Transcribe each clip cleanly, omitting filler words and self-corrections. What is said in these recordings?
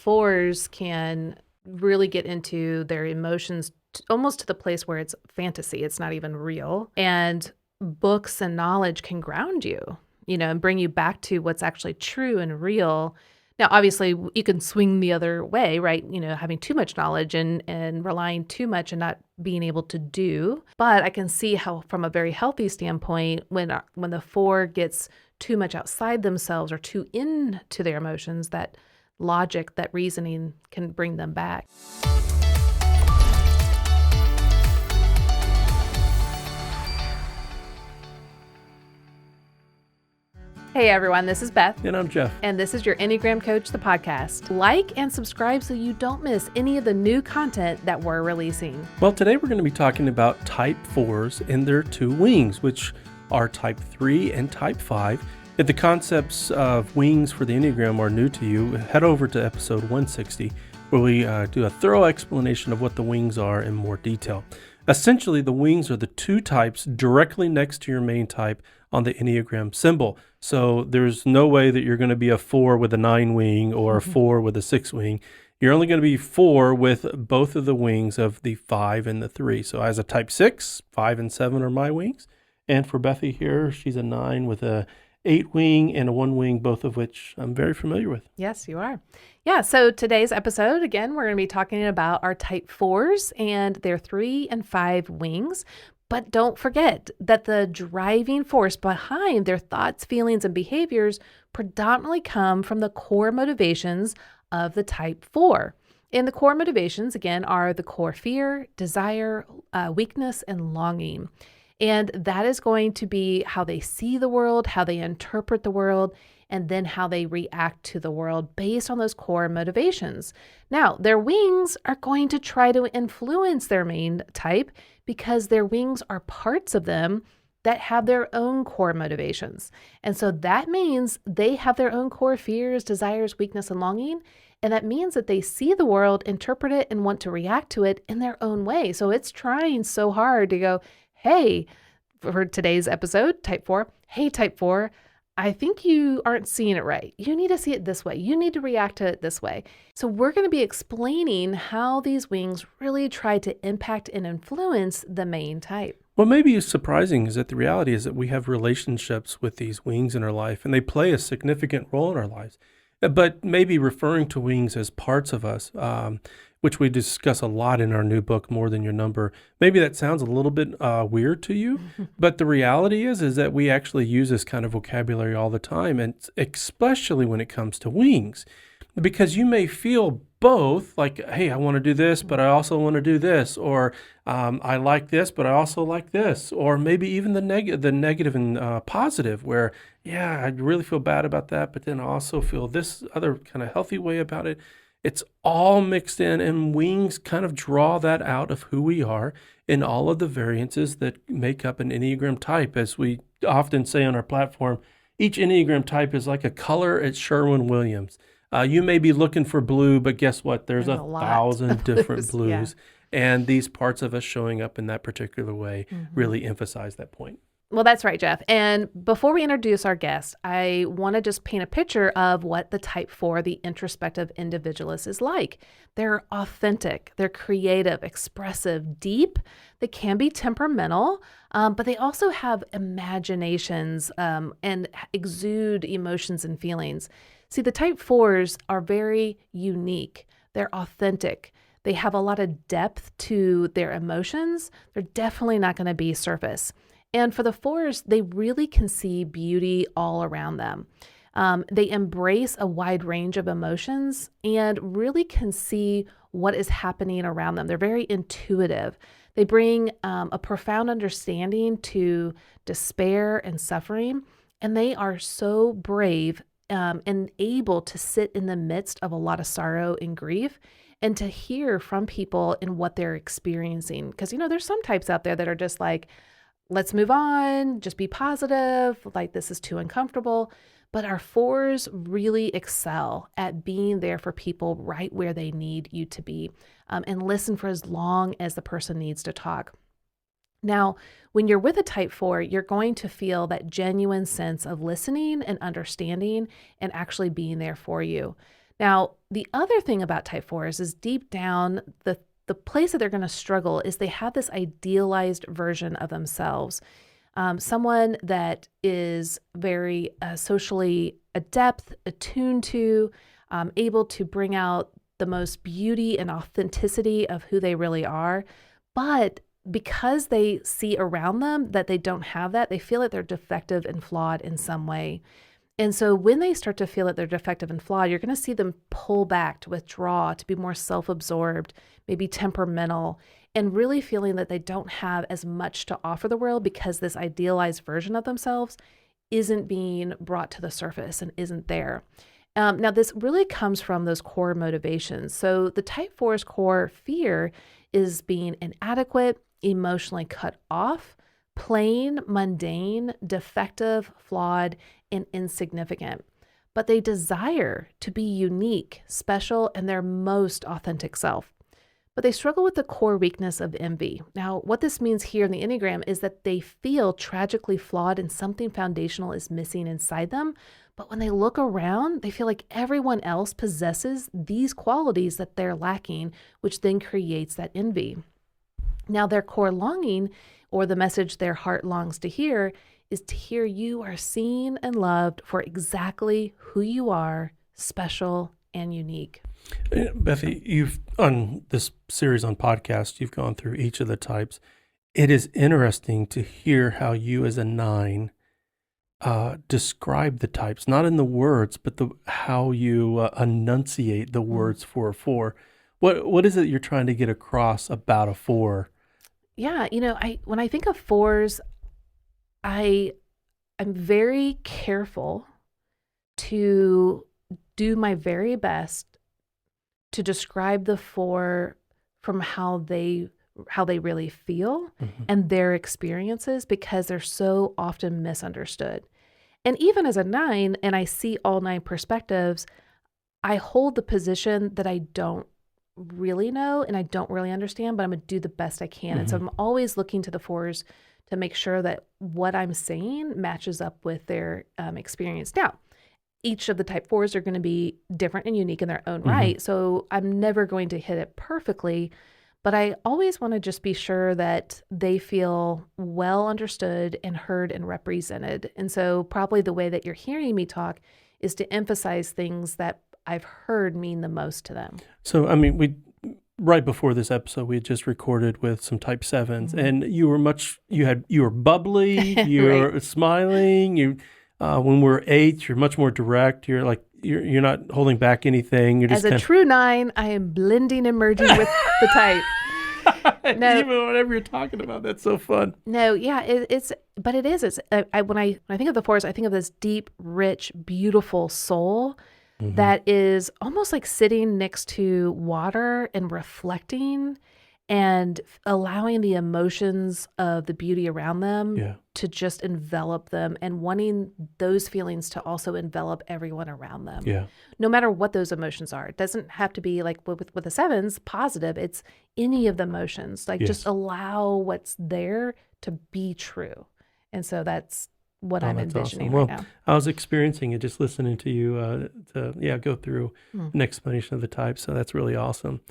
fours can really get into their emotions almost to the place where it's fantasy. It's not even real. And books and knowledge can ground you, and bring you back to what's actually true and real. Now, obviously, you can swing the other way, right? Having too much knowledge and relying too much and not being able to do. But I can see how, from a very healthy standpoint, when the four gets too much outside themselves or too into their emotions, that logic, that reasoning can bring them back. Hey everyone, this is Beth. And I'm Jeff. And this is your Enneagram Coach, the podcast. Like and subscribe so you don't miss any of the new content that we're releasing. Well, today we're going to be talking about Type 4s and their two wings, which are Type 3 and Type 5. If the concepts of wings for the Enneagram are new to you, head over to episode 160, where we do a thorough explanation of what the wings are in more detail. Essentially, the wings are the two types directly next to your main type on the Enneagram symbol. So there's no way that you're going to be a 4 with a 9 wing or a 4 with a 6 wing. You're only going to be 4 with both of the wings of the 5 and the 3. So as a Type 6, 5 and 7 are my wings. And for Bethy here, she's a 9 with a 8 wing and a 1 wing, both of which I'm very familiar with. Yes, you are. Yeah, so today's episode, again, we're going to be talking about our Type 4s and their 3 and 5 wings. But don't forget that the driving force behind their thoughts, feelings, and behaviors predominantly come from the core motivations of the Type 4. And the core motivations, again, are the core fear, desire, weakness, and longing. And that is going to be how they see the world, how they interpret the world, and then how they react to the world based on those core motivations. Now, their wings are going to try to influence their main type because their wings are parts of them that have their own core motivations. And so that means they have their own core fears, desires, weakness, and longing. And that means that they see the world, interpret it, and want to react to it in their own way. So it's trying so hard to go, hey, for today's episode, Type 4, hey, Type 4, I think you aren't seeing it right. You need to see it this way. You need to react to it this way. So we're going to be explaining how these wings really try to impact and influence the main type. What may be surprising is that the reality is that we have relationships with these wings in our life, and they play a significant role in our lives. But maybe referring to wings as parts of us, which we discuss a lot in our new book, More Than Your Number, maybe that sounds a little bit weird to you. But the reality is that we actually use this kind of vocabulary all the time, and especially when it comes to wings. Because you may feel both, like, hey, I want to do this, but I also want to do this, or I like this, but I also like this, or maybe even the negative and positive, where, yeah, I really feel bad about that, but then I also feel this other kind of healthy way about it. It's all mixed in, and wings kind of draw that out of who we are in all of the variances that make up an Enneagram type. As we often say on our platform, each Enneagram type is like a color at Sherwin-Williams. You may be looking for blue, but guess what? There's a 1,000 different blues. Yeah. And these parts of us showing up in that particular way really emphasize that point. Well, that's right, Jeff. And before we introduce our guest, I want to just paint a picture of what the Type 4, the introspective individualist, is like. They're authentic, they're creative, expressive, deep. They can be temperamental, but they also have imaginations and exude emotions and feelings. See, the Type 4s are very unique. They're authentic. They have a lot of depth to their emotions. They're definitely not going to be surface. And for the 4s, they really can see beauty all around them. They embrace a wide range of emotions and really can see what is happening around them. They're very intuitive. They bring a profound understanding to despair and suffering, and they are so brave and able to sit in the midst of a lot of sorrow and grief and to hear from people in what they're experiencing. Because, there's some types out there that are just like, let's move on, just be positive, like this is too uncomfortable. But our 4s really excel at being there for people right where they need you to be, and listen for as long as the person needs to talk. Now, when you're with a Type 4, you're going to feel that genuine sense of listening and understanding and actually being there for you. Now, the other thing about type 4s is deep down, the place that they're going to struggle is they have this idealized version of themselves. Someone that is very socially adept, attuned to, able to bring out the most beauty and authenticity of who they really are. But because they see around them that they don't have that, they feel like they're defective and flawed in some way. And so when they start to feel that they're defective and flawed, you're going to see them pull back, to withdraw, to be more self-absorbed, maybe temperamental, and really feeling that they don't have as much to offer the world because this idealized version of themselves isn't being brought to the surface and isn't there. Now, this really comes from those core motivations. So the type 4's core fear is being inadequate, emotionally cut off, plain, mundane, defective, flawed, and insignificant. But they desire to be unique, special, and their most authentic self. But they struggle with the core weakness of envy. Now, what this means here in the Enneagram is that they feel tragically flawed and something foundational is missing inside them. But when they look around, they feel like everyone else possesses these qualities that they're lacking, which then creates that envy. Now, their core longing, or the message their heart longs to hear, is to hear you are seen and loved for exactly who you are, special and unique. Bethy, you've on this series on podcast, you've gone through each of the types. It is interesting to hear how you as a 9 describe the types, not in the words, but how you enunciate the words for a 4. What is it you're trying to get across about a 4? Yeah, when I think of 4s, I'm very careful to do my very best to describe the 4 from how they really feel and their experiences, because they're so often misunderstood. And even as a 9, and I see all 9 perspectives, I hold the position that I don't really know and I don't really understand, but I'm going to do the best I can. And so I'm always looking to the 4s to make sure that what I'm saying matches up with their experience. Now, each of the type 4s are going to be different and unique in their own right. So I'm never going to hit it perfectly, but I always want to just be sure that they feel well understood and heard and represented. And so probably the way that you're hearing me talk is to emphasize things that I've heard mean the most to them. So, I mean, right before this episode, we had just recorded with some type 7s, and you were bubbly, you were smiling, when we're 8s, you're much more direct. You're like, you're not holding back anything. You're just as a true 9, I am blending and merging with the type. No, even whatever you're talking about, that's so fun. No, yeah, it's when I think of the 4s, I think of this deep, rich, beautiful soul that is almost like sitting next to water and reflecting and allowing the emotions of the beauty around them to just envelop them, and wanting those feelings to also envelop everyone around them. Yeah. No matter what those emotions are. It doesn't have to be like with the 7s, positive. It's any of the emotions. Like just allow what's there to be true. And so that's what I'm envisioning awesome. right now. I was experiencing it just listening to you go through an explanation of the type. So that's really awesome.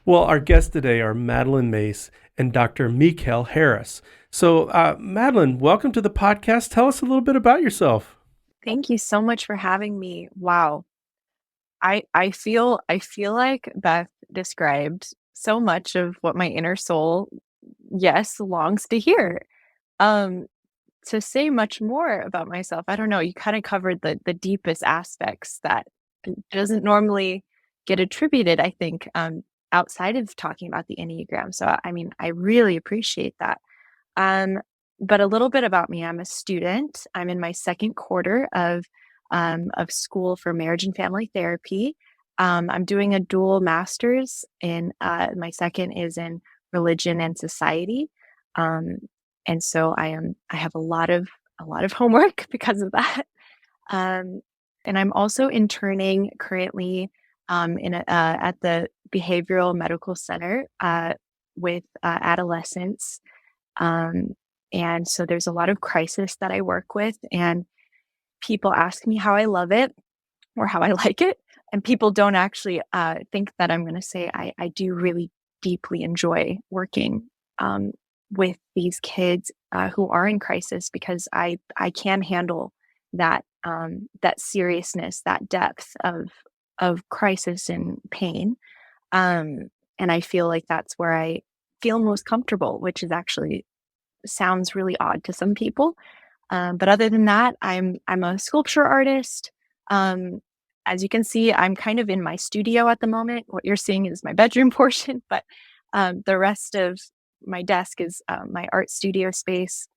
Well, our guests today are Madeline Mace and Dr. Mekel Harris. So, Madeline, welcome to the podcast. Tell us a little bit about yourself. Thank you so much for having me. Wow. I feel like Beth described so much of what my inner soul, longs to hear. To say much more about myself, I don't know, you kind of covered the deepest aspects that doesn't normally get attributed, I think, outside of talking about the Enneagram. So, I mean, I really appreciate that. But a little bit about me. I'm a student. I'm in my second quarter of school for marriage and family therapy. I'm doing a dual master's in, my second is in religion and society. And so I have a lot of homework because of that. And I'm also interning currently at the Behavioral Medical Center with adolescents. And so there's a lot of crisis that I work with, and people ask me how I love it or how I like it. and people don't actually think that I'm going to say I do really deeply enjoy working with these kids who are in crisis, because I can handle that that seriousness, that depth of crisis and pain, and I feel like that's where I feel most comfortable, which is actually sounds really odd to some people. But other than that, I'm a sculpture artist. Um, as you can see, I'm kind of in my studio at the moment. What you're seeing is my bedroom portion, but the rest of my desk is my art studio space.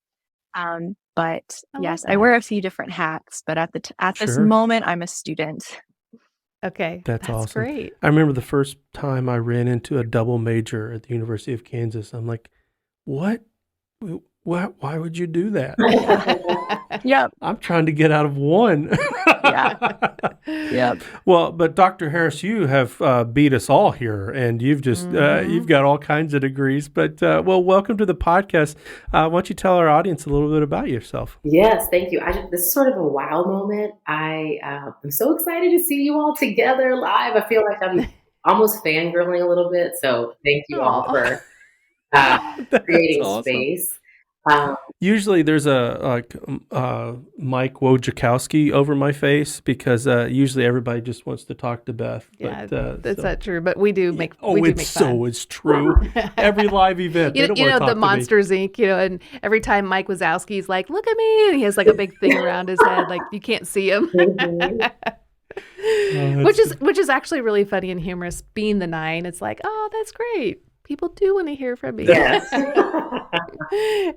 But I love yes, I that. wear a few different hats, but at this Sure. moment, I'm a student. Okay, That's awesome. great. I remember the first time I ran into a double major at the University of Kansas. I'm like, what? Why would you do that? Yep. I'm trying to get out of one. Yep. Well, but Dr. Harris, you have beat us all here, and you've just you've got all kinds of degrees. But well, welcome to the podcast. Why don't you tell our audience a little bit about yourself? Yes, thank you. This is sort of a wow moment. I'm so excited to see you all together live. I feel like I'm almost fangirling a little bit. So thank you all for creating awesome. space. Usually there's a Mike Wojciechowski over my face because usually everybody just wants to talk to Beth. Yeah, But, that's so- not true, but we do make Oh, we do it's make fun. so it's true. Every live event, they don't You want know, to talk the to me. Monsters Inc., and every time Mike Wazowski's like, look at me, and he has like a big thing around his head, like you can't see him. Which is actually really funny and humorous. Being the 9, it's like, oh, that's great. People do want to hear from me. Yes.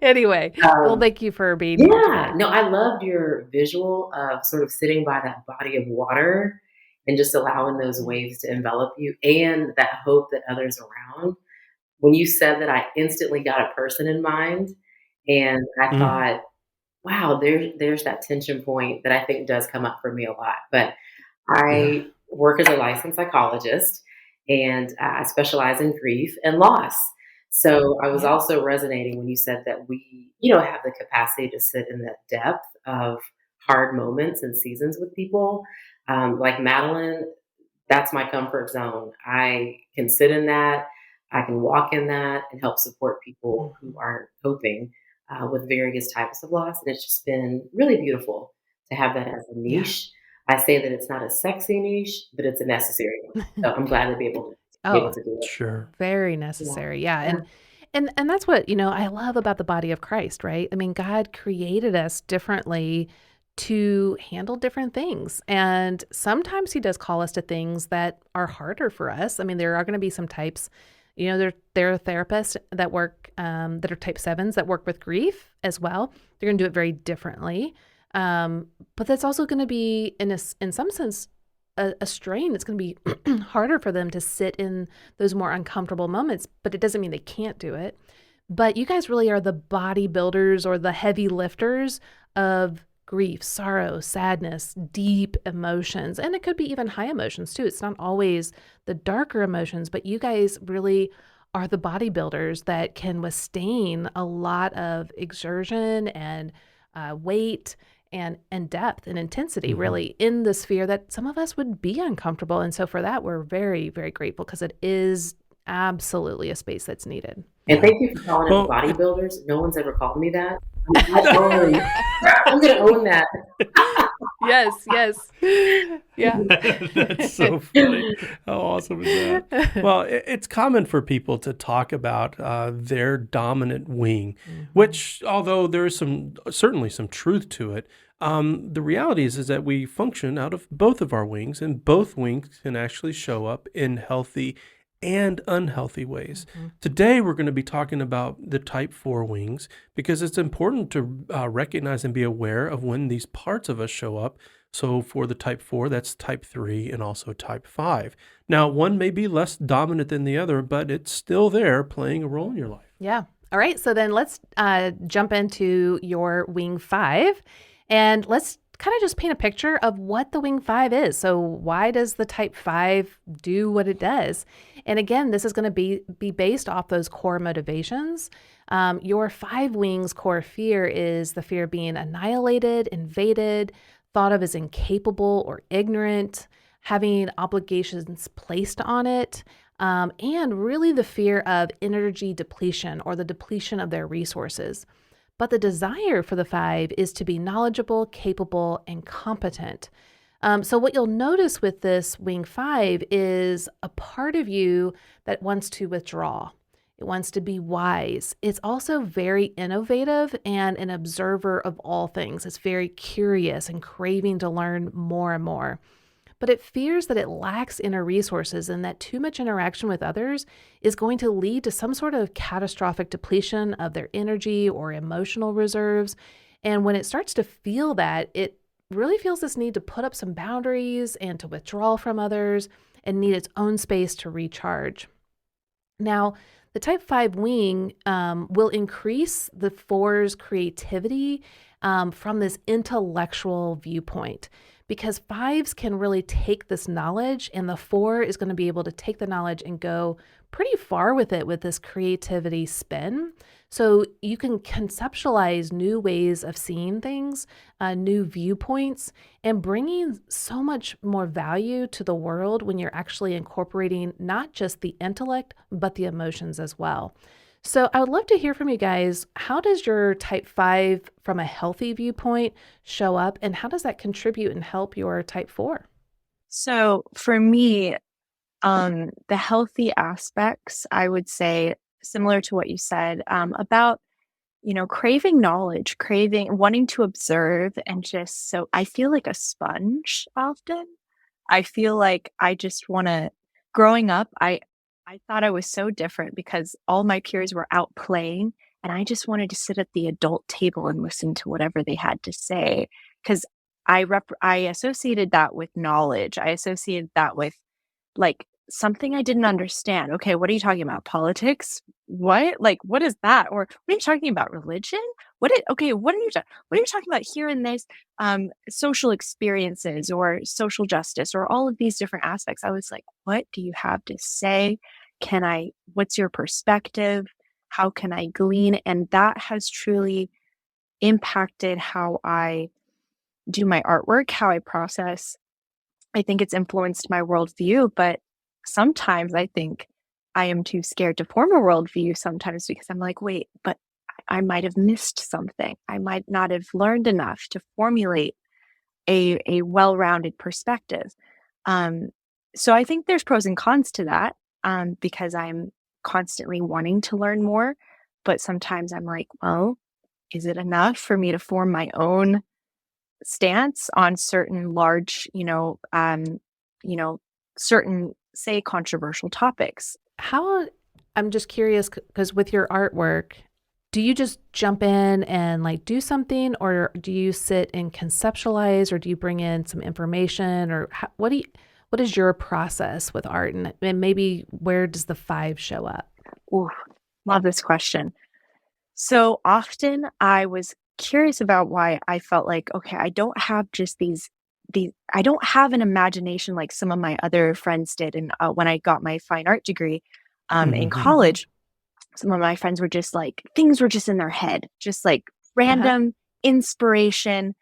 Anyway, well, thank you for being here Yeah, today. no, I loved your visual of sort of sitting by that body of water and just allowing those waves to envelop you, and that hope that others around. When you said that, I instantly got a person in mind, and I thought, wow, there's that tension point that I think does come up for me a lot. But I work as a licensed psychologist, and I specialize in grief and loss. So I was also resonating when you said that we, have the capacity to sit in that depth of hard moments and seasons with people. Like Madeline, that's my comfort zone. I can sit in that. I can walk in that and help support people who are coping with various types of loss. And it's just been really beautiful to have that as a niche. I say that it's not a sexy niche, but it's a necessary one. So I'm glad to be able to do it. Sure. Very necessary. Yeah. And that's what, I love about the body of Christ, right? I mean, God created us differently to handle different things. And sometimes he does call us to things that are harder for us. I mean, there are going to be some types, there are therapists that work, that are type 7s that work with grief as well. They're going to do it very differently. But that's also going to be, in some sense, a strain. It's going to be harder for them to sit in those more uncomfortable moments, but it doesn't mean they can't do it. But you guys really are the bodybuilders or the heavy lifters of grief, sorrow, sadness, deep emotions. And it could be even high emotions too. It's not always the darker emotions, but you guys really are the bodybuilders that can withstand a lot of exertion and weight and depth and intensity, really, in the sphere that some of us would be uncomfortable. And so for that, we're very, very grateful, because it is absolutely a space that's needed. And thank you for calling us bodybuilders. No one's ever called me that. I'm going to own that. Yes. Yeah. That's so funny. How awesome is that? Well, it's common for people to talk about their dominant wing, which, although there is certainly some truth to it, the reality is that we function out of both of our wings, and both wings can actually show up in healthy and unhealthy ways. Today, we're going to be talking about the type 4 wings, because it's important to recognize and be aware of when these parts of us show up. So for the type 4, that's type 3 and also type 5. Now, one may be less dominant than the other, but it's still there playing a role in your life. Yeah. All right. So then let's jump into your wing 5, and let's kind of just paint a picture of what the wing 5 is. So why does the type 5 do what it does? And again, this is going to be based off those core motivations. Your 5 wings core fear is the fear of being annihilated, invaded, thought of as incapable or ignorant, having obligations placed on it, and really the fear of energy depletion or the depletion of their resources. But the desire for the 5 is to be knowledgeable, capable, and competent. So what you'll notice with this wing 5 is a part of you that wants to withdraw. It wants to be wise. It's also very innovative and an observer of all things. It's very curious and craving to learn more and more. But it fears that it lacks inner resources and that too much interaction with others is going to lead to some sort of catastrophic depletion of their energy or emotional reserves. And when it starts to feel that, it really feels this need to put up some boundaries and to withdraw from others and need its own space to recharge. Now, the type 5 wing will increase the 4's creativity from this intellectual viewpoint, because 5s can really take this knowledge, and the 4 is going to be able to take the knowledge and go pretty far with it with this creativity spin. So you can conceptualize new ways of seeing things, new viewpoints, and bringing so much more value to the world when you're actually incorporating not just the intellect, but the emotions as well. So I would love to hear from you guys. How does your type 5 from a healthy viewpoint show up, and how does that contribute and help your type 4? So for me, the healthy aspects, I would say, similar to what you said, about, craving knowledge, wanting to observe, and just so I feel like a sponge often. I feel like I just want to, growing up, I thought I was so different because all my peers were out playing and I just wanted to sit at the adult table and listen to whatever they had to say, because I associated that with knowledge. I associated that with like something I didn't understand. Okay, what are you talking about? Politics? What? Like, what is that? Or what are you talking about? Religion? What are you talking about here in this social experiences or social justice or all of these different aspects? I was like, what do you have to say? What's your perspective? How can I glean? And that has truly impacted how I do my artwork, how I process. I think it's influenced my worldview, but sometimes I think I am too scared to form a worldview sometimes because I'm like, wait, but I might have missed something. I might not have learned enough to formulate a well-rounded perspective. So I think there's pros and cons to that, because I'm constantly wanting to learn more, but sometimes I'm like, well, is it enough for me to form my own stance on certain large, certain, say, controversial topics? I'm just curious, because with your artwork, do you just jump in and like do something, or do you sit and conceptualize, or do you bring in some information, or what is your process with art, and maybe where does the 5 show up? Ooh, love this question. So often I was curious about why I felt like, okay, I don't have just these I don't have an imagination like some of my other friends did. And when I got my fine art degree in college, some of my friends were just like, things were just in their head, just like random inspiration,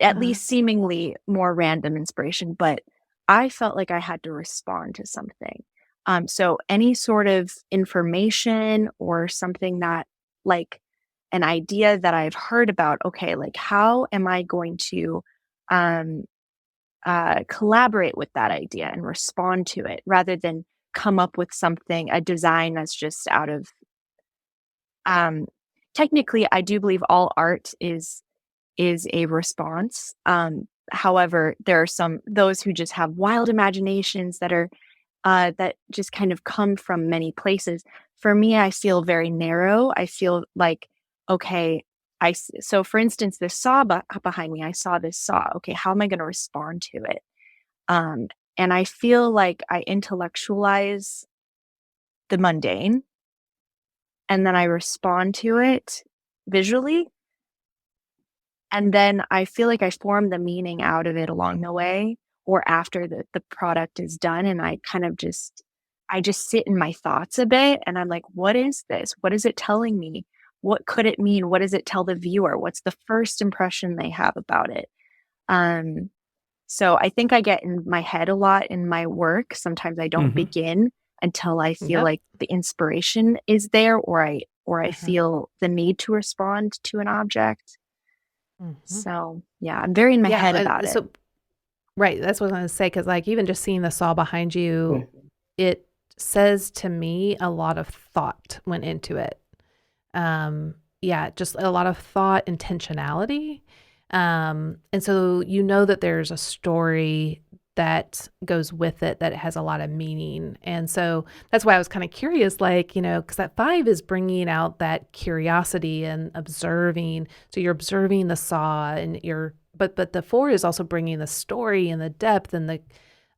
at least seemingly more random inspiration. But I felt like I had to respond to something. So any sort of information or something that, like, an idea that I've heard about, okay, like how am I going to collaborate with that idea and respond to it rather than come up with a design that's just out of, technically, I do believe all art is a response. However, there are those who just have wild imaginations that just kind of come from many places. For me, I feel very narrow. I feel like, okay, so for instance, this saw behind me, I saw this saw. Okay, how am I going to respond to it? And I feel like I intellectualize the mundane and then I respond to it visually. And then I feel like I form the meaning out of it along the way or after the product is done. And I kind of I just sit in my thoughts a bit and I'm like, what is this? What is it telling me? What could it mean? What does it tell the viewer? What's the first impression they have about it? So I think I get in my head a lot in my work. Sometimes I don't Hmm. begin until I feel Yep. like the inspiration is there, or I Uh-huh. feel the need to respond to an object. Hmm. So yeah, I'm very in my Yeah. head about it. So, right. That's what I was going to say. Because, like, even just seeing the saw behind you, Mhm. it says to me a lot of thought went into it. Um, yeah, just a lot of thought, intentionality. And so you know that there's a story that goes with it that has a lot of meaning. And so that's why I was kind of curious, like, because that 5 is bringing out that curiosity and observing. So you're observing the saw and but the 4 is also bringing the story and the depth and the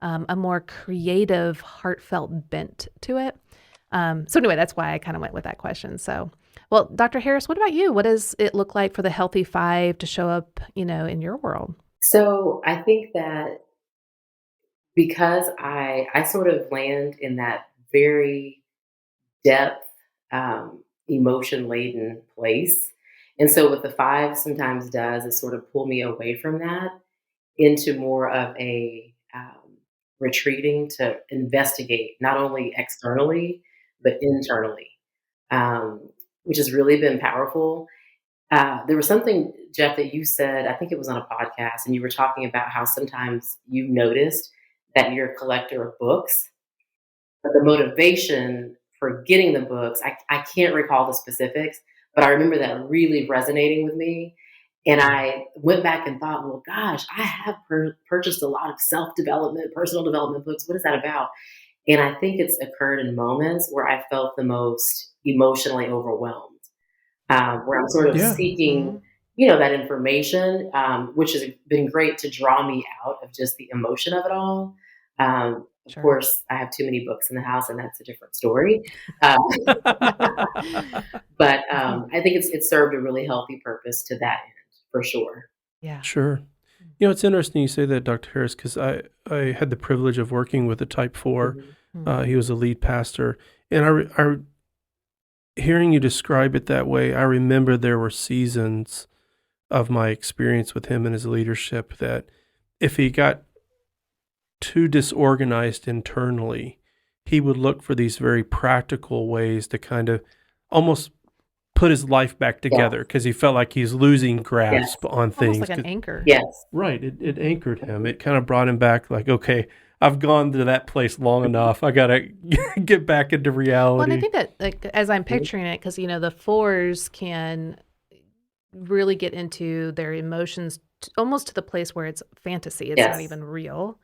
a more creative, heartfelt bent to it. So anyway, that's why I kind of went with that question. So, well, Dr. Harris, what about you? What does it look like for the healthy 5 to show up, in your world? So I think that because I sort of land in that very depth, emotion laden place. And so what the 5 sometimes does is sort of pull me away from that into more of a retreating to investigate not only externally but internally, um, which has really been powerful. There was something, Jeff, that you said, I think it was on a podcast, and you were talking about how sometimes you noticed that you're a collector of books, but the motivation for getting the books, I can't recall the specifics, but I remember that really resonating with me. And I went back and thought, well, gosh, I have purchased a lot of self development, personal development books. What is that about? And I think it's occurred in moments where I felt the most emotionally overwhelmed, where I'm sort of Yeah. seeking, Mhm. that information, which has been great to draw me out of just the emotion of it all. Of Sure. course, I have too many books in the house, and that's a different story. Uh, but I think it's served a really healthy purpose to that end, for sure. Yeah. Sure. It's interesting you say that, Dr. Harris, because I had the privilege of working with a Type 4. Mhm. Mm. He was a lead pastor. And hearing you describe it that way, I remember there were seasons of my experience with him and his leadership that if he got too disorganized internally, he would look for these very practical ways to kind of almost put his life back Yes, together because he felt like he's losing yes, grasp on Almost things. like an anchor. yes. Right, it anchored him. It kind of brought him back like, okay, I've gone to that place long enough. I got to get back into Well, and I reality. think that, like, as I'm picturing it, because, the 4s can really get into their emotions almost to the place where it's fantasy. It's not Yes. even real.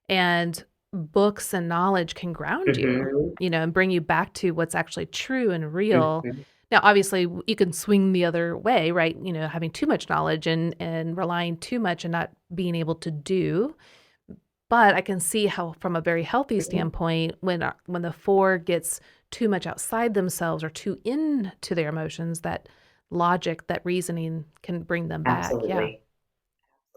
And books and knowledge can ground you, Mhm, and bring you back to what's actually true and real. mhm. Now, obviously, you can swing the other way, right? Having too much knowledge and relying too much and not being able to do. But I can see how, from a very healthy Mhm. standpoint, when the 4 gets too much outside themselves or too into their emotions, that logic, that reasoning can bring them back. Yeah. Absolutely,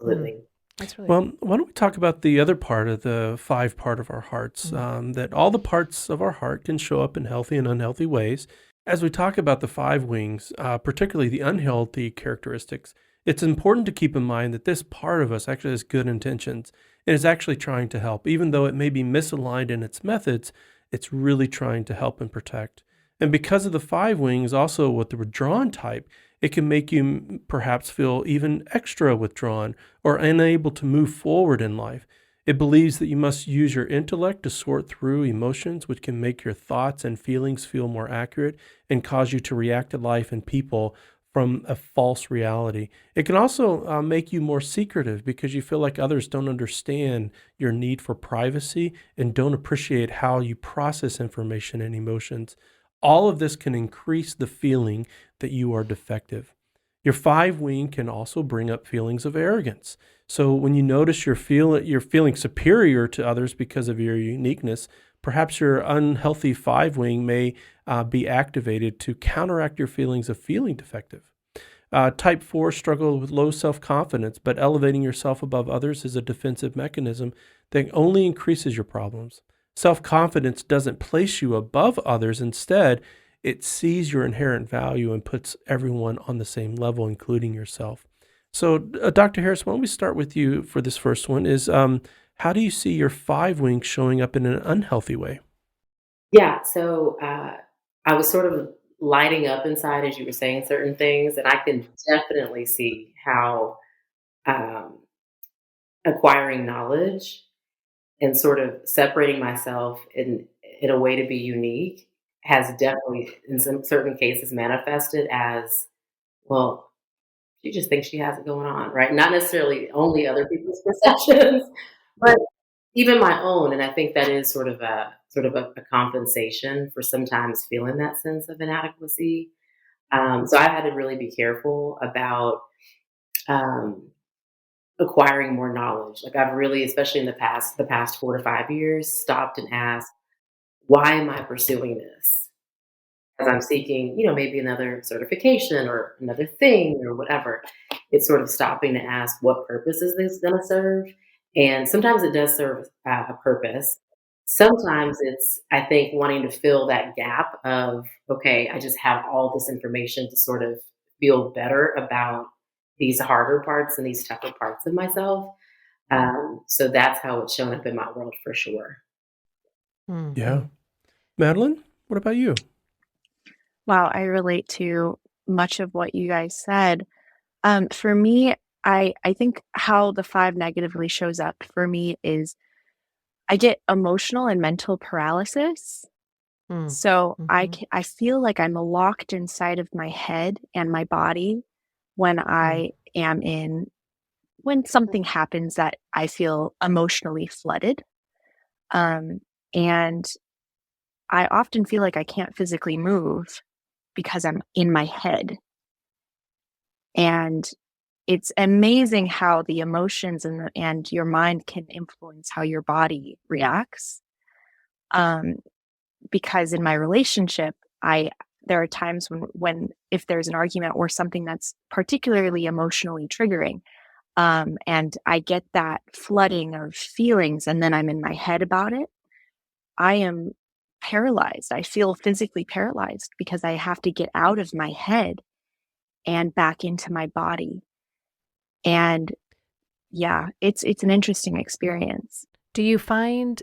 Mm, absolutely. that's really Well, why don't we talk about the other part of the 5 part of our hearts? mm, That all the parts of our heart can show up in healthy and unhealthy ways. As we talk about the 5 wings, particularly the unhealthy characteristics, it's important to keep in mind that this part of us actually has good intentions and is actually trying to help. Even though it may be misaligned in its methods, it's really trying to help and protect. And because of the 5 wings, also with the withdrawn type, it can make you perhaps feel even extra withdrawn or unable to move forward in life. It believes that you must use your intellect to sort through emotions, which can make your thoughts and feelings feel more accurate and cause you to react to life and people from a false reality. It can also make you more secretive because you feel like others don't understand your need for privacy and don't appreciate how you process information and emotions. All of this can increase the feeling that you are defective. Your 5 wing can also bring up feelings of arrogance. So when you notice you're feeling superior to others because of your uniqueness, perhaps your unhealthy 5 wing may be activated to counteract your feelings of feeling defective. Type 4 struggle with low self confidence, but elevating yourself above others is a defensive mechanism that only increases your problems. Self confidence doesn't place you above others. Instead, it sees your inherent value and puts everyone on the same level, including yourself. So, Dr. Harris, why don't we start with you for this first one? Is how do you see your 5 wing showing up in an unhealthy way? Yeah, so I was sort of lighting up inside as you were saying certain things, and I can definitely see how um, acquiring knowledge and sort of separating myself in a way to be unique has definitely, in some certain cases, manifested as well. She just thinks she has it going on, right? Not necessarily only other people's perceptions, but even my own. And I think that is sort of a compensation for sometimes feeling that sense of inadequacy. So I've had to really be careful about um, acquiring more knowledge. Like I've really, especially in the past 4 to 5 years, stopped and asked, why am I pursuing this? As I'm seeking, maybe another certification or another thing or whatever. It's sort of stopping to ask what purpose is this going to serve? And sometimes it does serve a purpose. Sometimes it's, I think, wanting to fill that gap of, okay, I just have all this information to sort of feel better about these harder parts and these tougher parts of myself. So that's how it's shown up in my world for sure. Yeah. Mhm. Madeline, what about you? Wow, I relate to much of what you guys said. For me, I think how the 5 negatively shows up for me is I get emotional and mental paralysis. Mm. So Mhm. I feel like I'm locked inside of my head and my body when Mm. when something happens that I feel emotionally flooded. Um, and I often feel like I can't physically move because I'm in my head. And it's amazing how the emotions and your mind can influence how your body reacts. Um, because in my relationship, I there are times when if there's an argument or something that's particularly emotionally triggering, and I get that flooding of feelings, and then I'm in my head about it, I am paralyzed. I feel physically paralyzed because I have to get out of my head and back into my body. And yeah, it's an interesting experience. Do you find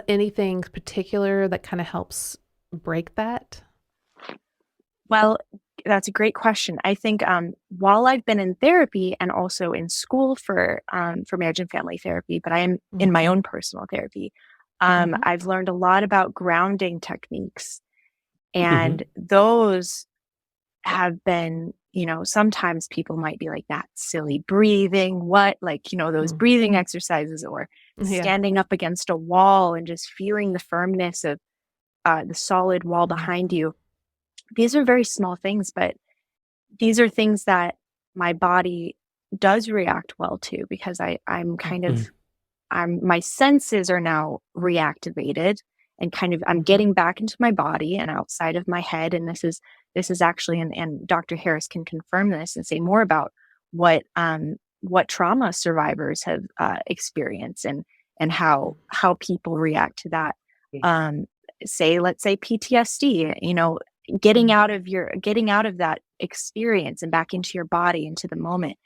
anything particular that kind of helps break that? Well, that's a great question. I think while I've been in therapy and also in school for marriage and family therapy, but I am in my Mhm. own personal therapy, Mhm. I've learned a lot about grounding techniques, Hmm. and those have been, sometimes people might be like, that silly breathing, what, like, those Mm. breathing exercises or Yeah. standing up against a wall and just feeling the firmness of the solid wall Mm. behind you. These are very small things, but these are things that my body does react well to because I'm kind of Mhm. my senses are now reactivated and kind of I'm Mhm. getting back into my body and outside of my head. And this is actually and Dr. Harris can confirm this and say more about what trauma survivors have experienced and how people react to that. Um, let's say PTSD, Mm. getting out of that experience and back into your body, into the moment.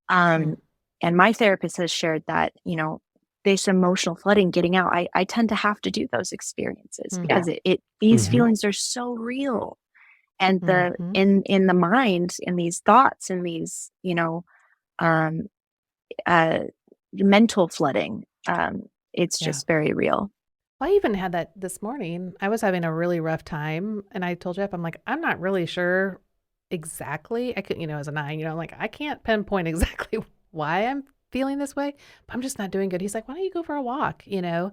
Um, Mm. and my therapist has shared that, this emotional flooding, getting out, I tend to have to do those experiences Mhm. because Yeah. these Hmm. feelings are so real. And Mhm. in the mind, in these thoughts, in these, um, uh, mental flooding, it's Yeah. just very real. I even had that this morning. I was having a really rough time, and I told Jeff, I'm like, I'm not really sure exactly. I could, as a 9, I'm like, I can't pinpoint exactly why I'm feeling this way, but I'm just not doing good. He's like, why don't you go for a walk? And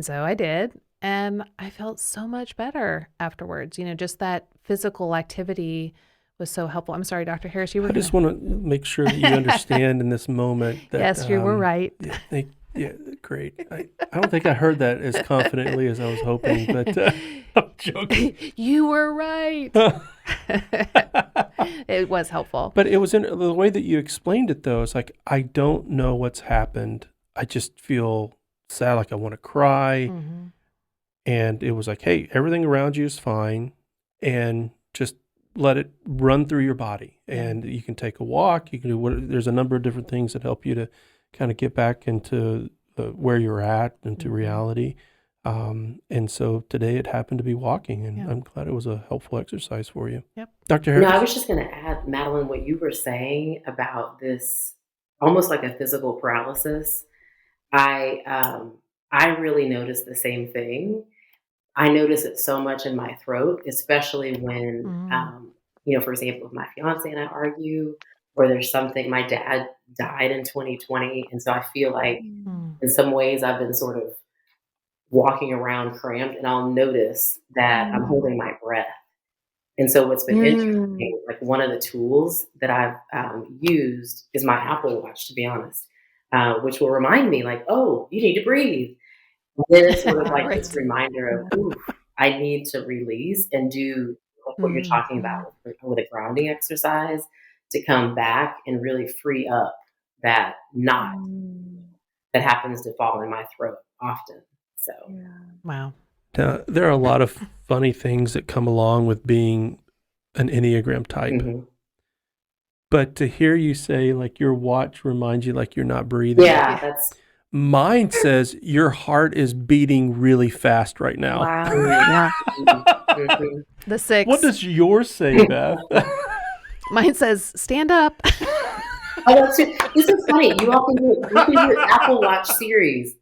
so I did, and I felt so much better afterwards. Just that physical activity was so helpful. I'm sorry, Dr. Harris, you were I just gonna. want to make sure that you understand in this moment that, Yes, you were right. yeah, yeah, great. I don't think I heard that as confidently as I was hoping, but I'm joking. You were right. It was helpful. But it was in the way that you explained it, though. It's like, I don't know what's happened. I just feel sad, like I want to cry. Mhm. And it was like, hey, everything around you is fine. And just let it run through your body, and you can take a walk. You can do there's a number of different things that help you to kind of get back into where you're at, into reality. And so today it happened to be walking, and I'm glad it was a helpful exercise for you. Yep. Dr. Harris? No, I was just going to add, Madeline, what you were saying about this almost like a physical paralysis. I really noticed the same thing. I notice it so much in my throat, especially when, for example, if my fiance and I argue, or there's something, my dad died in 2020. And so I feel like in some ways I've been sort of walking around cramped, and I'll notice that I'm holding my breath. And so what's been interesting, like one of the tools that I've used is my Apple Watch, to be honest, which will remind me like, oh, you need to breathe. And then it's sort of like this reminder of, ooh, I need to release and do what you're talking about with a grounding exercise to come back and really free up that knot that happens to fall in my throat often. So, wow. There are a lot of funny things that come along with being an Enneagram type. But to hear you say, like, your watch reminds you like you're not breathing. Yeah, that's... Mine says your heart is beating really fast right now. Wow. The 6. What does yours say, Beth? Mine says, stand up. Oh, that's true. This is funny. You all can do an Apple Watch series.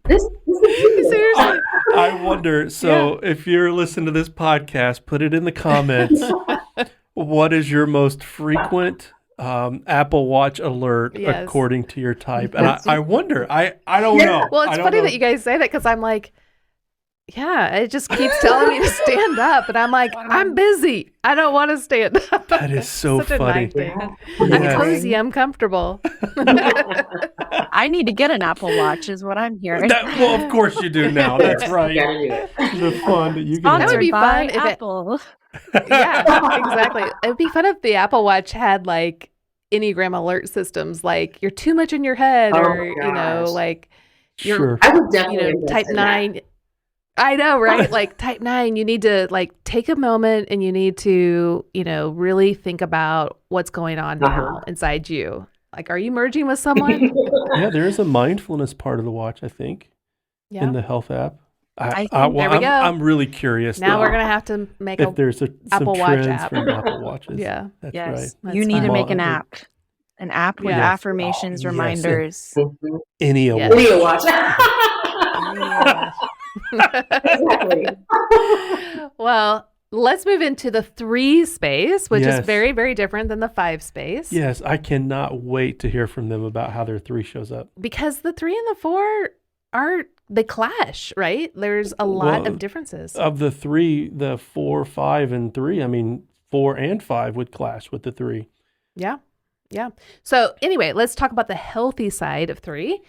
This is Seriously. I wonder, so if you're listening to this podcast, put it in the comments. What is your most frequent Apple Watch alert according to your type? And I wonder, I don't know. Well, it's funny that you guys say that, because I'm like, yeah, it just keeps telling me to stand up. And I'm like, I'm busy. I don't want to stand up. That is so funny. I'm cozy. I'm comfortable. I need to get an Apple Watch is what I'm hearing. Well, of course you do now. That's right. The fun that you can That would be fun if Apple. Yeah, exactly. It would be fun if the Apple Watch had like Enneagram alert systems, like you're too much in your head, or like you're I would definitely type 9. I know, right? Like type 9, you need to like take a moment, and you need to, really think about what's going on now inside you. Like, are you merging with someone? Yeah, there is a mindfulness part of the watch, I think, in the health app. There we go. I'm really curious. Now we're gonna have to make if there's some Apple Watch trends app from Apple Watches. Yeah, that's yes. right. You need to make an app. An app with affirmations, reminders. Enneagram Watch. Exactly. Well, let's move into the 3 space, which is very, very different than the 5 space. Yes, I cannot wait to hear from them about how their 3 shows up. Because the 3 and the 4 they clash, right? There's a lot of differences. Of the 3, the 4, 5, and 3, I mean, 4 and 5 would clash with the 3. Yeah. Yeah. So anyway, let's talk about the healthy side of 3.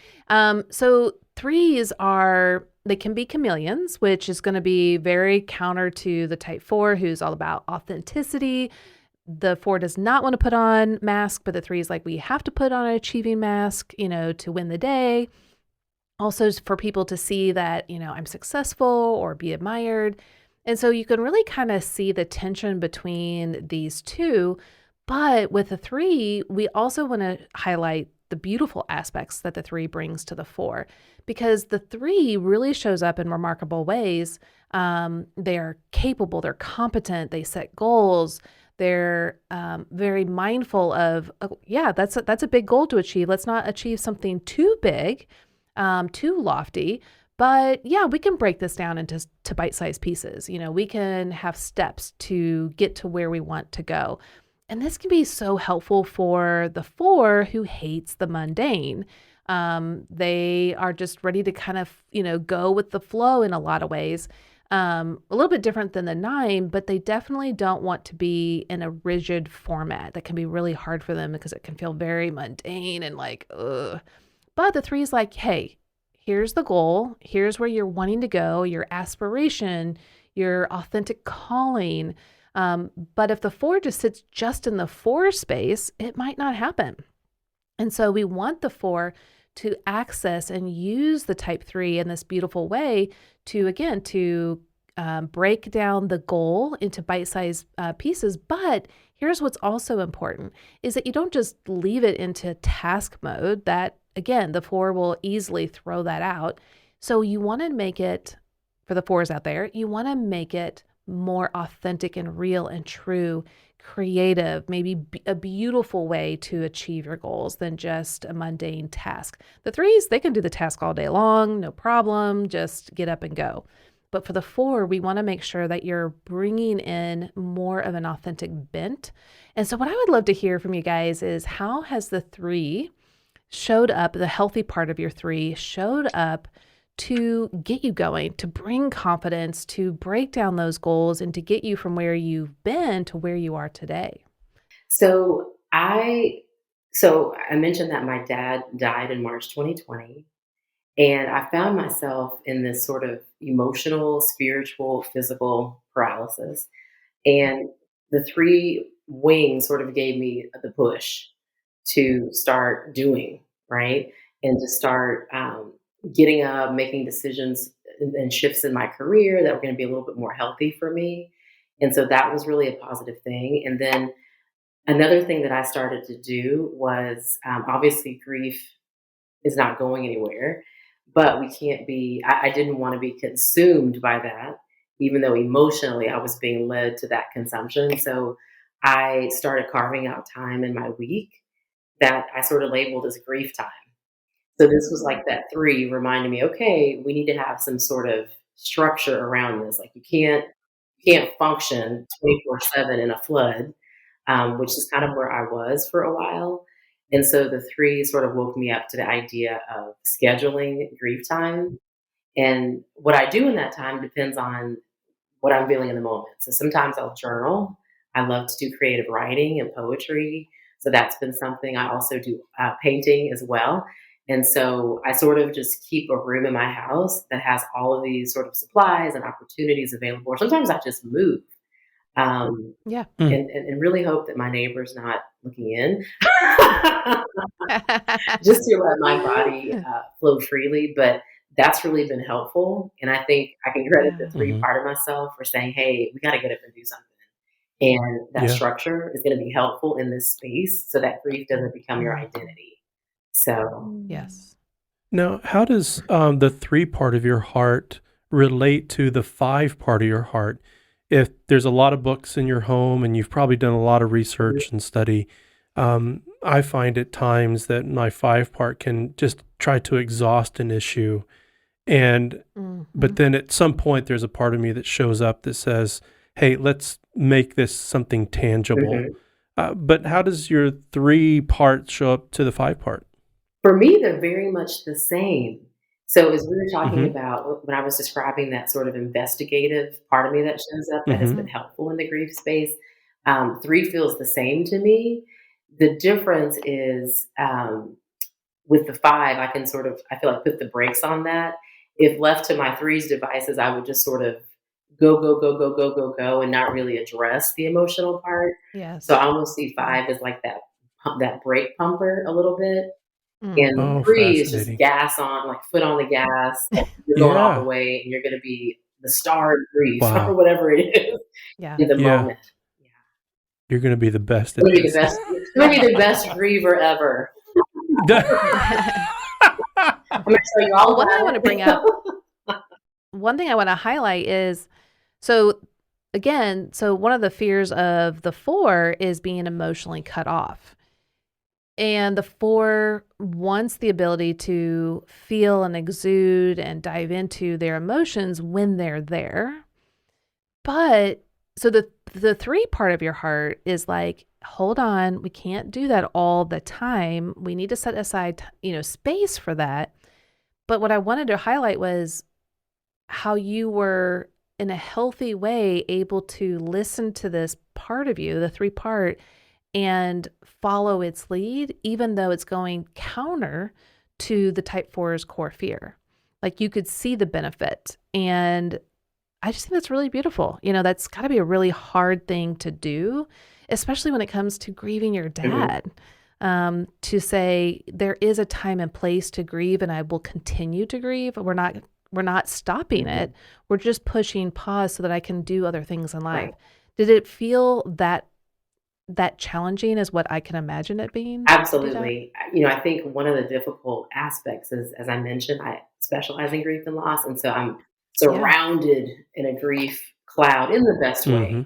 So 3s they can be chameleons, which is going to be very counter to the type 4, who's all about authenticity. The 4 does not want to put on mask, but the 3 is like, we have to put on an achieving mask, to win the day. Also for people to see that, I'm successful or be admired. And so you can really kind of see the tension between these two. But with the 3, we also want to highlight the beautiful aspects that the 3 brings to the 4, because the 3 really shows up in remarkable ways. They're capable, they're competent, they set goals, they're very mindful of, that's a big goal to achieve. Let's not achieve something too big, too lofty. But we can break this down into bite-sized pieces. We can have steps to get to where we want to go. And this can be so helpful for the 4 who hates the mundane. They are just ready to kind of, go with the flow in a lot of ways. A little bit different than the 9, but they definitely don't want to be in a rigid format. That can be really hard for them because it can feel very mundane and like, ugh. But the 3 is like, hey, here's the goal. Here's where you're wanting to go, your aspiration, your authentic calling. But if the 4 just sits just in the 4 space, it might not happen. And so we want the 4 to access and use the type 3 in this beautiful way to break down the goal into bite-sized pieces. But here's what's also important is that you don't just leave it into task mode. That, again, the 4 will easily throw that out. So you want to make it, for the 4s out there, you want to make it more authentic and real and true, creative, maybe a beautiful way to achieve your goals than just a mundane task. The 3s, they can do the task all day long, no problem, just get up and go. But for the 4, we want to make sure that you're bringing in more of an authentic bent. And so what I would love to hear from you guys is, how has the 3 showed up, the healthy part of your 3 showed up to get you going, to bring confidence, to break down those goals, and to get you from where you've been to where you are today? So I mentioned that my dad died in March 2020, and I found myself in this sort of emotional, spiritual, physical paralysis. And the 3 wings sort of gave me the push to start doing, right? And to start getting up, making decisions and shifts in my career that were going to be a little bit more healthy for me. And so that was really a positive thing. And then another thing that I started to do was, obviously grief is not going anywhere, but we can't be, I didn't want to be consumed by that, even though emotionally I was being led to that consumption. So I started carving out time in my week that I sort of labeled as grief time. So this was like that 3 reminding me, okay, we need to have some sort of structure around this. Like you can't function 24/7 in a flood, which is kind of where I was for a while. And so the 3 sort of woke me up to the idea of scheduling grief time. And what I do in that time depends on what I'm feeling in the moment. So sometimes I'll journal. I love to do creative writing and poetry. So that's been something. I also do painting as well. And so I sort of just keep a room in my house that has all of these sort of supplies and opportunities available. Or sometimes I just move, Yeah. and really hope that my neighbor's not looking in, just to let my body flow freely. But that's really been helpful. And I think I can credit the 3 part of myself for saying, hey, we got to get up and do something. And that structure is going to be helpful in this space so that grief doesn't become your identity. So, Yes. Now, how does the 3 part of your heart relate to the 5 part of your heart? If there's a lot of books in your home and you've probably done a lot of research and study, I find at times that my 5 part can just try to exhaust an issue. And but then at some point there's a part of me that shows up that says, hey, let's make this something tangible. But how does your 3 part show up to the 5 part? For me, they're very much the same. So as we were talking about, when I was describing that sort of investigative part of me that shows up that has been helpful in the grief space, 3 feels the same to me. The difference is, with the 5, I feel like put the brakes on that. If left to my 3's devices, I would just sort of go, and not really address the emotional part. Yes. So I almost see 5 as like that brake pumper a little bit. And Oh, 3 is just fascinating. gas on, like foot on the gas. You're going all the way, and you're going to be the star of grief or Wow. whatever it is Yeah. in the moment. Yeah, You're going to be the best at it's going to be this. the best. It's going to be the best griever ever. I'm going to tell you all One thing about I want to bring up, it. one thing I want to highlight is, so again, so one of the fears of the 4 is being emotionally cut off. And the 4 wants the ability to feel and exude and dive into their emotions when they're there. But so the 3 part of your heart is like, hold on, we can't do that all the time. We need to set aside, space for that. But what I wanted to highlight was how you were in a healthy way able to listen to this part of you, the 3 part, and follow its lead, even though it's going counter to the type 4's core fear. Like you could see the benefit. And I just think that's really beautiful. That's got to be a really hard thing to do, especially when it comes to grieving your dad. To say there is a time and place to grieve, and I will continue to grieve. We're We're not stopping Mhm. it. We're just pushing pause so that I can do other things in life. Right. Did it feel that challenging as what I can imagine it being to do that? Absolutely. I think one of the difficult aspects is, as I mentioned, I specialize in grief and loss, and so I'm Yeah. surrounded in a grief cloud in the best Mm-hmm. way.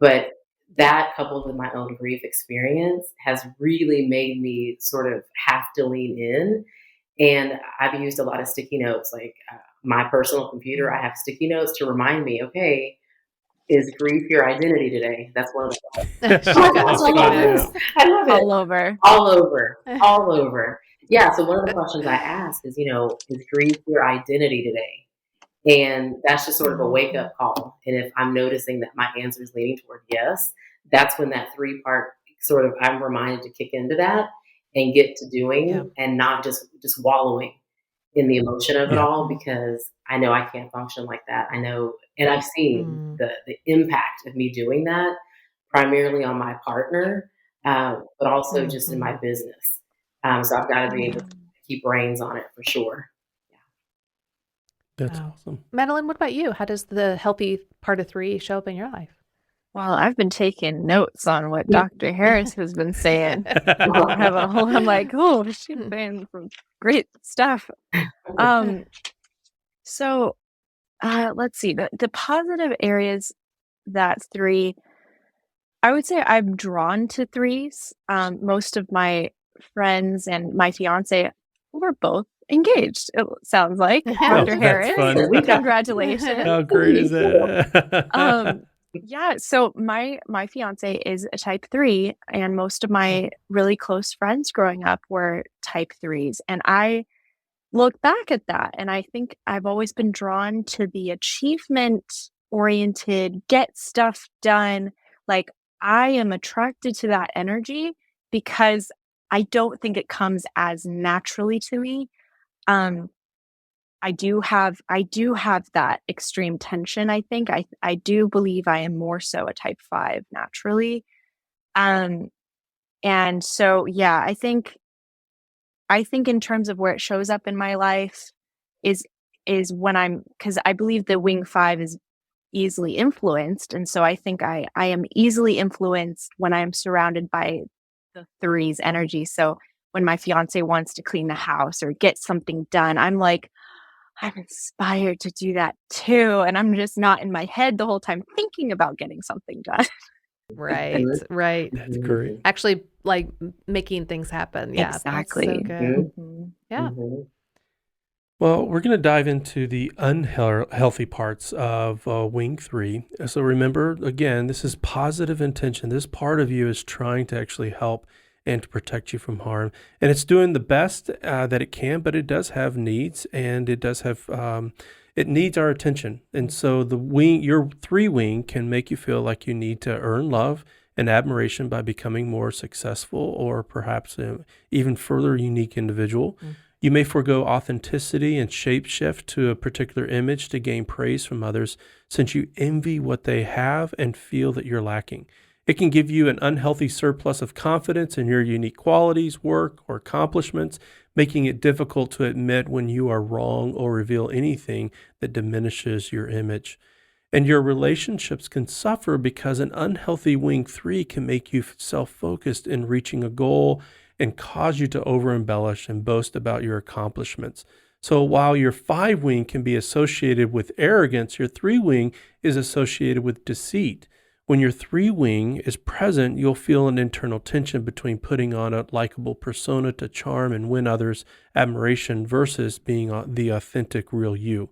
But that coupled with my own grief experience has really made me sort of have to lean in. And I've used a lot of sticky notes, like my personal computer. I have sticky notes to remind me, okay, is grief your identity today? That's one of the. Oh She's my got the gosh, I sticky love notes. this. I love it. All over. All over, all over. Yeah, so one of the questions I ask is, is grief your identity today? And that's just sort of a wake Mhm. up call. And if I'm noticing that my answer is leaning toward yes, that's when that 3-part sort of I'm reminded to kick into that and get to Yeah. doing and not just wallowing in the emotion of it Yeah. all, because I know I can't function like that. I know, and I've seen Mm. the impact of me doing that primarily on my partner, but also just in my Mhm. business. So I've got to be able Yeah. to keep reins on it for sure. That's Wow. awesome. Madeline, what about you? How does the healthy part of 3 show up in your life? Well, I've been taking notes on what Dr. Harris has been saying. I'm like, oh, she's saying some great stuff. So let's see. The positive areas that 3, I would say I'm drawn to 3s. Most of my friends and my fiance, we're both engaged, it sounds like. Yeah. Oh, Dr. that's Harris, fun. We got congratulations. How great is that? Yeah, so my fiance is a type 3, and most of my really close friends growing up were type 3s, and I look back at that and I think I've always been drawn to the achievement oriented, get stuff done. Like, I am attracted to that energy because I don't think it comes as naturally to me. Um I do have that extreme tension, I think. I do believe I am more so a type 5 naturally. Um and so yeah, I think in terms of where it shows up in my life is is when cuz I believe the wing 5 is easily influenced, and so I think I am easily influenced when I'm surrounded by the 3's energy. So when my fiance wants to clean the house or get something done, I'm like, I'm inspired to do that too, and I'm just not in my head the whole time thinking about getting something done. Right, right. That's great. Actually, like, making things happen. Yeah, that's so Exactly. good. Mhm. Yeah. Well, we're going to dive into the unhealthy parts of Wing 3. So remember, again, this is positive intention. This part of you is trying to actually help and to protect you from harm. And it's doing the best that it can, but it does have needs, and it does have, it needs our attention. And so your 3 wing can make you feel like you need to earn love and admiration by becoming more successful or perhaps even further unique individual. Mm. You may forego authenticity and shapeshift to a particular image to gain praise from others, since you envy what they have and feel that you're lacking. It can give you an unhealthy surplus of confidence in your unique qualities, work, or accomplishments, making it difficult to admit when you are wrong or reveal anything that diminishes your image. And your relationships can suffer because an unhealthy wing 3 can make you self-focused in reaching a goal and cause you to over-embellish and boast about your accomplishments. So while your 5 wing can be associated with arrogance, your 3 wing is associated with deceit. When your 3 wing is present, you'll feel an internal tension between putting on a likable persona to charm and win others' admiration versus being the authentic real you.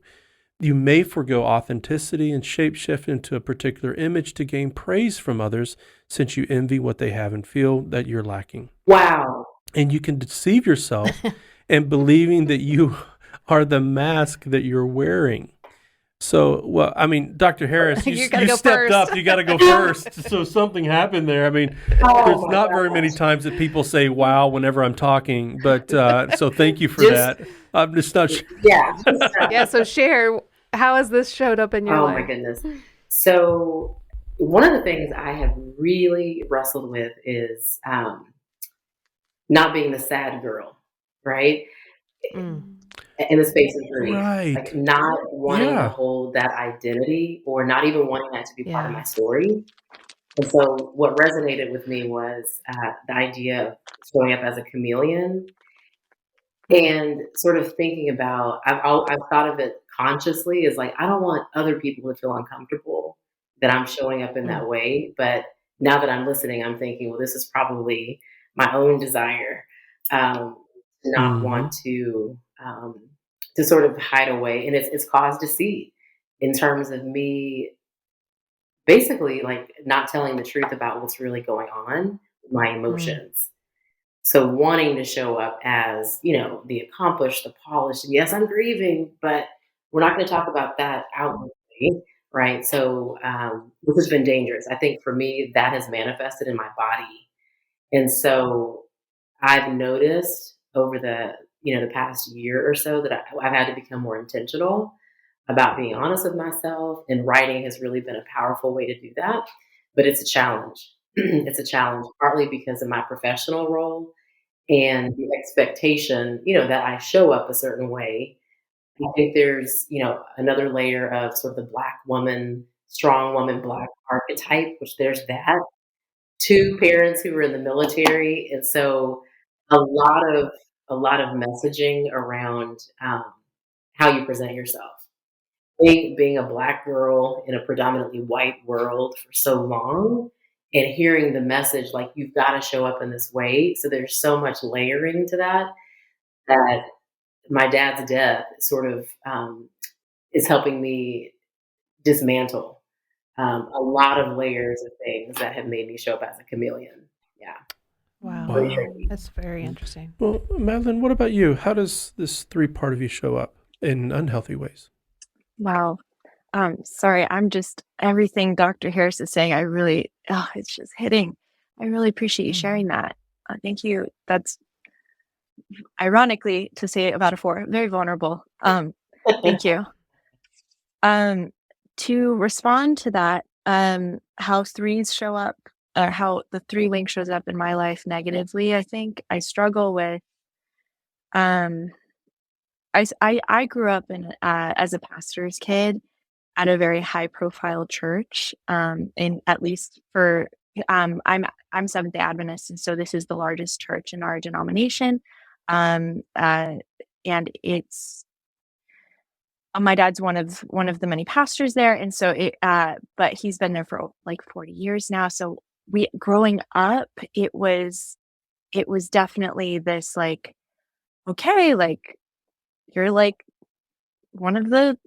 You may forego authenticity and shapeshift into a particular image to gain praise from others, since you envy what they have and feel that you're lacking. Wow. And you can deceive yourself in believing that you are the mask that you're wearing. So, well, I mean, Dr. Harris, You gotta you go stepped first. up. You got to go first. So something happened there. I mean, Oh there's my not very many gosh. times that people say "wow" whenever I'm talking, but so thank you for Just- that. I'm just not sure. Yeah. Yeah, so share, how has this showed up in your Oh life? my goodness. So one of the things I have really wrestled with is not being the sad girl, right? Mm. in the space of grief, like Right. not wanting to Yeah. hold that identity or not even wanting that to be part of my Yeah. story. And so what resonated with me was the idea of showing up as a chameleon Mm. and sort of thinking about, I've thought of it consciously as like, I don't want other people to feel uncomfortable that I'm showing up in Mm. that way. But now that I'm listening, I'm thinking, well, this is probably my own desire to not Hmm. want to sort of hide away. And it's caused deceit in terms of me basically like not telling the truth about what's really going on, my Mm. emotions. So wanting to show up as, the accomplished, the polished, and yes, I'm grieving, but we're not going to talk about that outwardly, right? So, which has been dangerous. I think for me, that has manifested in my body. And so I've noticed over the past year or so that I've had to become more intentional about being honest with myself, and writing has really been a powerful way to do that. But it's a challenge. It's a challenge, partly because of my professional role and the expectation, that I show up a certain way. I think there's, another layer of sort of the Black woman, strong woman, Black archetype, which there's that. Two parents who were in the military, and so a lot of a lot of messaging around how you present yourself. Being a Black girl in a predominantly white world for so long, and hearing the message like you've got to show up in this way. So there's so much layering to that my dad's death sort of is helping me dismantle a lot of layers of things that have made me show up as a chameleon. Yeah, Wow. pretty Wow. tricky. That's very interesting. Well, Madeline, what about you? How does this three part of you show up in unhealthy ways? Wow. Sorry, I'm just everything Dr. Harris is saying. It's just hitting. I really appreciate you Mhm. sharing that. Thank you. That's ironically to say it about a four, very vulnerable. Thank you. Um, to respond to that, how threes show up, or how the three wing shows up in my life negatively, I think I struggle with. Um, I grew up as a pastor's kid at a very high profile church, in at least for I'm Seventh Day Adventist, and so this is the largest church in our denomination, um, uh, and it's my dad's one of the many pastors there, and so but he's been there for like 40 years now. So we growing up, it was definitely this like, okay, like you're like one of the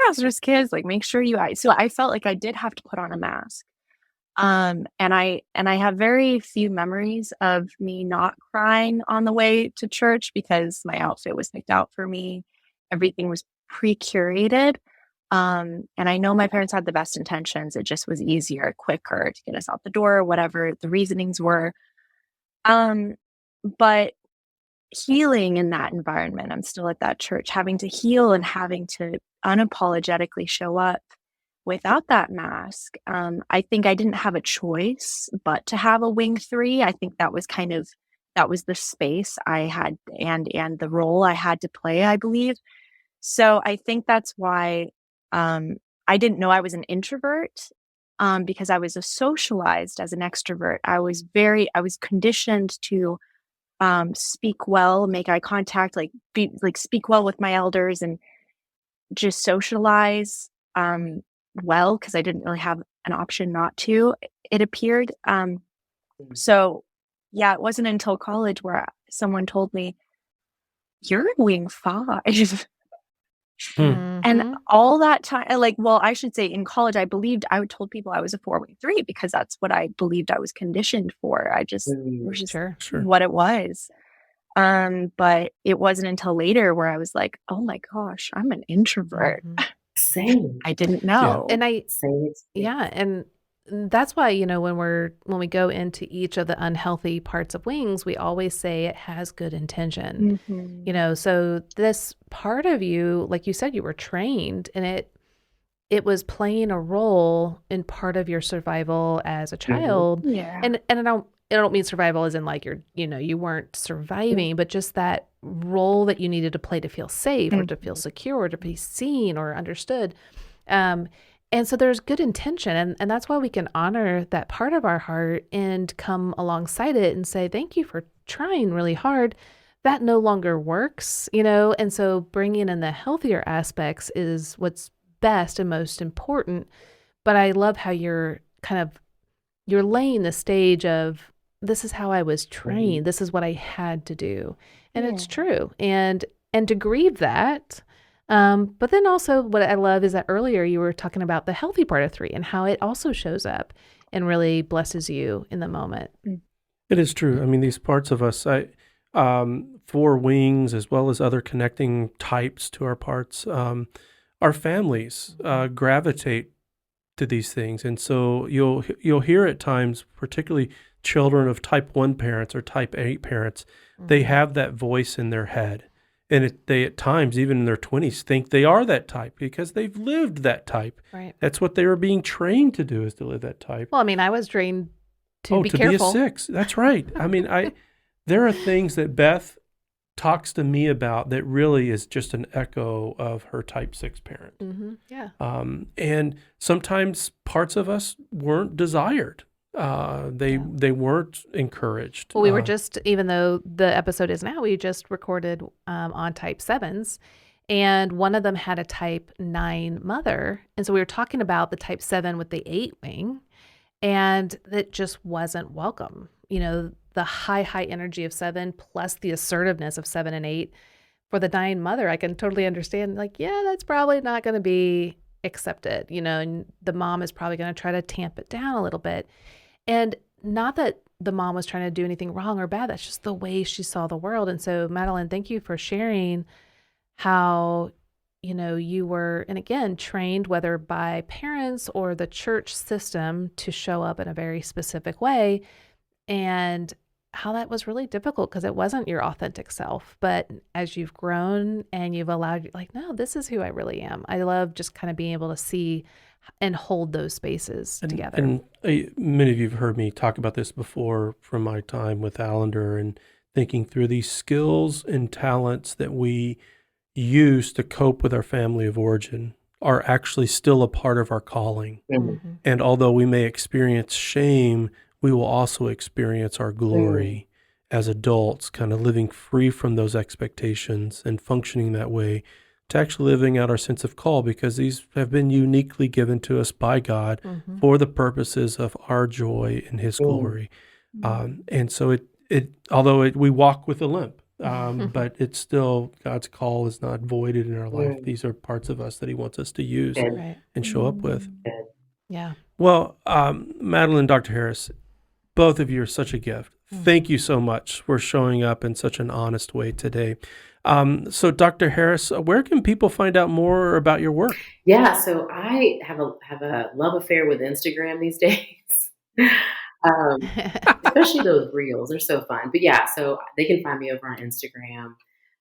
pastor's kids, like make sure so I felt like I did have to put on a mask. And I have very few memories of me not crying on the way to church because my outfit was picked out for me. Everything was pre-curated. And I know my parents had the best intentions. It just was easier, quicker to get us out the door, whatever the reasonings were. Um, but healing in that environment, I'm still at that church, having to heal and having to unapologetically show up without that mask. I think I didn't have a choice but to have a wing three. I think that was the space I had and the role I had to play, I believe. So I think that's why I didn't know I was an introvert, because I was socialized as an extrovert. I was conditioned to speak well, make eye contact, speak well with my elders and just socialize well because I didn't really have an option not to, it appeared. So yeah, it wasn't until college where someone told me, "You're in wing five." Hmm. And Mhm. all that time, I should say in college, I told people I was a 4 wing 3 because that's what I believed I was conditioned for. It was just Sure. Sure. what it was. But it wasn't until later where I was like, "Oh my gosh, I'm an introvert." Mhm. Same, I didn't Yeah. know. And same experience. yeah, and that's why, when we go into each of the unhealthy parts of wings, we always say it has good intention. Mhm. So this part of you, like you said, you were trained and it was playing a role in part of your survival as a Mhm. child. Yeah. And I don't mean survival as in like you weren't surviving, but just that role that you needed to play to feel safe or to Mm-hmm. feel secure or to be seen or understood. Um, and so there's good intention. And that's why we can honor that part of our heart and come alongside it and say, thank you for trying really hard. That no longer works, And so bringing in the healthier aspects is what's best and most important. But I love how you're laying the stage of, this is how I was trained. This is what I had to do. And it's Yeah. true. And to grieve that. But then also what I love is that earlier you were talking about the healthy part of 3 and how it also shows up and really blesses you in the moment. It is true. I mean, these parts of us, for wings as well as other connecting types to our parts, our families gravitate to these things, and so you'll hear at times, particularly children of type 1 parents or type 8 parents, they have that voice in their head, and they at times, even in their 20s, think they are that type because they've lived that type. Right. That's what they were being trained to do, is to live that type. Well, I mean, I was trained to be to careful. be a 6. That's right. I mean, there are things that Beth talks to me about that really is just an echo of her type 6 parent. Yeah. And sometimes parts of us weren't desired. They weren't encouraged. Well, we were just, even though the episode is now, we just recorded on type 7s, and one of them had a type 9 mother. And so we were talking about the type 7 with the 8 wing, and it just wasn't welcome. The high energy of 7 plus the assertiveness of 7 and 8 for the 9 mother, I can totally understand. Like, yeah, that's probably not going to be accepted, and the mom is probably going to try to tamp it down a little bit. And not that the mom was trying to do anything wrong or bad. That's just the way she saw the world. And so, Madeline, thank you for sharing how, you were, and again, trained whether by parents or the church system to show up in a very specific way, and how that was really difficult because it wasn't your authentic self. But as you've grown and you've allowed, like, no, this is who I really am. I love just kind of being able to see and hold those spaces together. And many of you have heard me talk about this before from my time with Allender and thinking through these skills and talents that we use to cope with our family of origin are actually still a part of our calling. And although we may experience shame, we will also experience our glory as adults, kind of living free from those expectations and functioning that way, to actually living out our sense of call, because these have been uniquely given to us by God for the purposes of our joy and His glory. And so although we walk with a limp, but it's still, God's call is not voided in our life. These are parts of us that He wants us to use and show up with. Yeah. Well, Madeline, Dr. Harris, both of you are such a gift. Thank you so much for showing up in such an honest way today. So, Dr. Harris, where can people find out more about your work? Yeah, so I have a love affair with Instagram these days. Especially those reels, they're so fun. But yeah, so they can find me over on Instagram.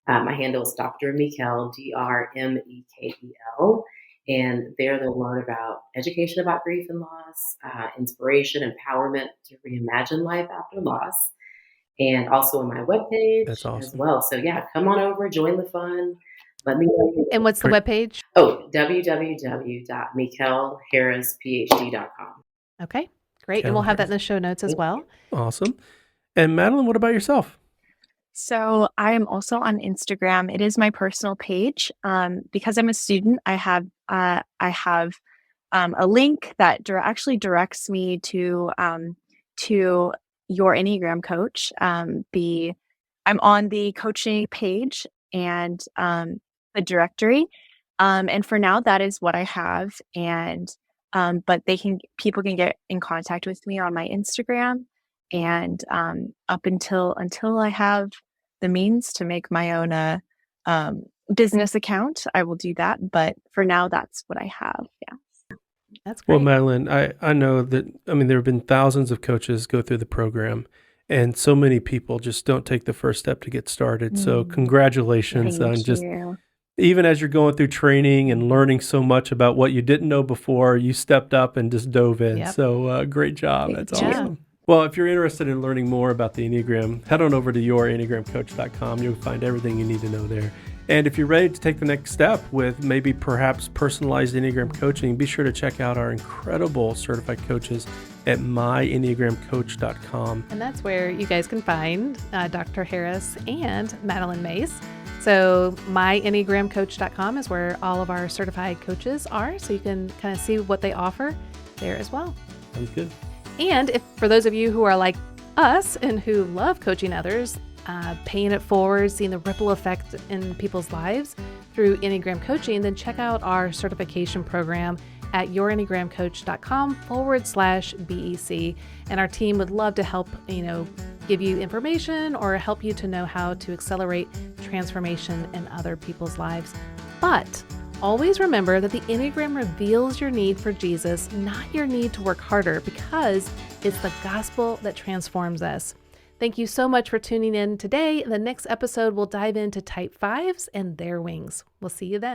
My handle is Dr. Mekel, DrMekel, and there they'll learn about education about grief and loss, inspiration, empowerment to reimagine life after loss, and also on my webpage That's awesome. as well. So yeah, come on over, join the fun. Let me know. And what's the webpage? Oh, www.mekelharrisphd.com. Okay, great. And we'll have that in the show notes as well. Awesome. And Madeline, what about yourself? So I am also on Instagram. It is my personal page. Because I'm a student, I have a link that actually directs me to your Enneagram coach. I'm on the coaching page and the directory. And for now, that is what I have. And but people can get in contact with me on my Instagram. And up until I have the means to make my own business account, I will do that. But for now, that's what I have. Yeah. That's great. Well, Madeline, I know that, there have been thousands of coaches go through the program, and so many people just don't take the first step to get started. So congratulations on just, even as you're going through training and learning so much about what you didn't know before, you stepped up and just dove in. Yep. So great job. That's awesome. Well, if you're interested in learning more about the Enneagram, head on over to yourenneagramcoach.com. You'll find everything you need to know there. And if you're ready to take the next step with maybe perhaps personalized Enneagram coaching, be sure to check out our incredible certified coaches at myenneagramcoach.com. And that's where you guys can find Dr. Harris and Madeline Mace. So myenneagramcoach.com is where all of our certified coaches are. So you can kind of see what they offer there as well. Sounds good. And if for those of you who are like us and who love coaching others, paying it forward, seeing the ripple effect in people's lives through Enneagram coaching, then check out our certification program at yourenneagramcoach.com/BEC. And our team would love to help, give you information or help you to know how to accelerate transformation in other people's lives. But always remember that the Enneagram reveals your need for Jesus, not your need to work harder, because it's the gospel that transforms us. Thank you so much for tuning in today. The next episode, we'll dive into Type 5s and their wings. We'll see you then.